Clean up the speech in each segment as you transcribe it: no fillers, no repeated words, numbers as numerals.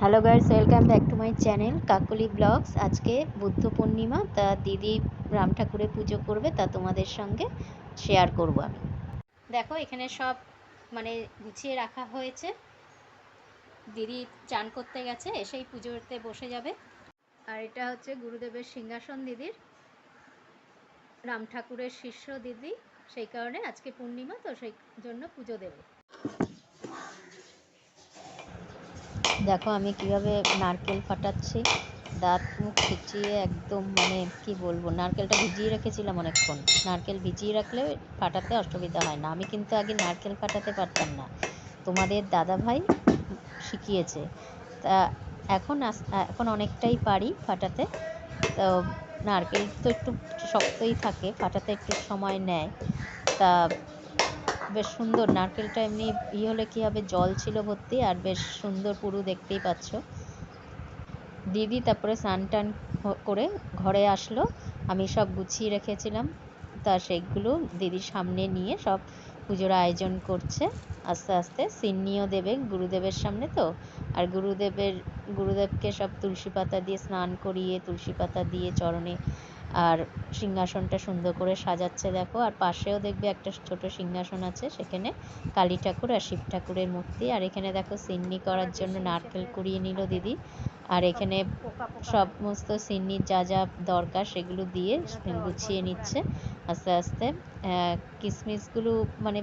Hello guys, welcome back to my channel Kakoli blogs. আজকে বুদ্ধ পূর্ণিমা, তা দিদি রাম ঠাকুরের পুজো করবে, তা তোমাদের সঙ্গে শেয়ার করব আমি। দেখো এখানে সব গুছিয়ে রাখা হয়েছে। দিদি চান করতে গেছে, এসেই পুজোতে বসে যাবে। আর এটা হচ্ছে গুরুদেবের সিংহাসন দিদির, রাম ঠাকুরের শিষ্য দিদি, সেই কারণে আজকে পূর্ণিমা, তো সেই জন্য পুজো দেবে। দেখো আমি কিভাবে নারকেল ফাটাচ্ছি, দাঁত মুখ খিচিয়ে একদম কি বলবো, নারকেলটা ভিজিয়ে রেখেছিলাম অনেকক্ষণ। নারকেল ভিজিয়ে রাখলে ফাটাতে অসুবিধা হয় না। আমি কিন্তু আগে নারকেল ফাটাতে পারতাম না, তোমাদের দাদা ভাই শিখিয়েছে। তা এখন অনেকটাই পারি ফাটাতে। তো নারকেল তো একটু শক্তই থাকে, ফাটাতে একটু সময় নেয়। তা বেশ সুন্দর নারকেলটা, এমনি হলে কি হবে, জল ছিল ভর্তি, আর বেশ সুন্দর পুরো, দেখতেই পাচ্ছ। দিদি তারপরে স্নান টান করে ঘরে আসলো, আমি সব গুছিয়ে রেখেছিলাম, তা সেগুলো দিদির সামনে নিয়ে সব পুজোর আয়োজন করছে। আস্তে আস্তে সিন্নিও দেবে গুরুদেবের সামনে, তো আর গুরুদেবকে সব তুলসী পাতা দিয়ে স্নান করিয়ে, তুলসী পাতা দিয়ে চরণে, আর সিংহাসনটা সুন্দর করে সাজাচ্ছে দেখো। আর পাশেও দেখবে একটা ছোট সিংহাসন আছে, সেখানে কালী ঠাকুর আর শিব ঠাকুরের মূর্তি। আর এখানে দেখো সিন্নি করার জন্য নারকেল কুড়িয়ে নিল দিদি, আর এখানে সমস্ত সিন্নির যা যা দরকার সেগুলো দিয়ে গুছিয়ে নিচ্ছে আস্তে আস্তে। কিশমিশগুলো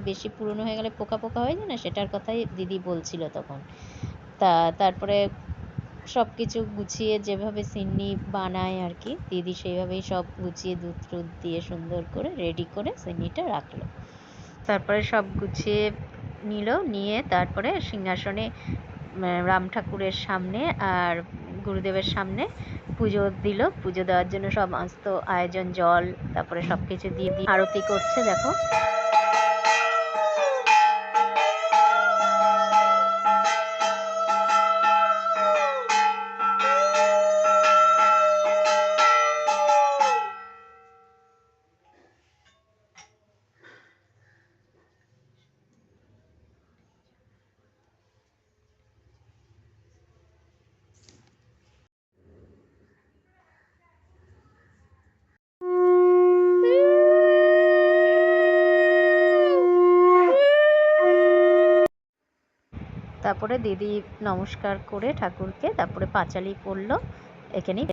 বেশি পুরনো হয়ে গেলে পোকা পোকা হয়ে যায় না, সেটার কথাই দিদি বলছিল তখন। তারপরে সব কিছু গুছিয়ে যেভাবে সিন্নি বানায় আর কি, দিদি সেইভাবেই সব গুছিয়ে দুধ টুধ দিয়ে সুন্দর করে রেডি করে সিন্নিটা রাখলো। তারপরে সব গুছিয়ে নিয়ে তারপরে সিংহাসনে রাম ঠাকুরের সামনে আর গুরুদেবের সামনে পুজো দিল। পুজো দেওয়ার জন্য সমস্ত আয়োজন, জল, তারপরে সব কিছু দিয়ে আরতি করছে দেখো। তারপরে দিদি নমস্কার করে ঠাকুরকে, তারপরে পাঁচালি পড়লো, এখানেই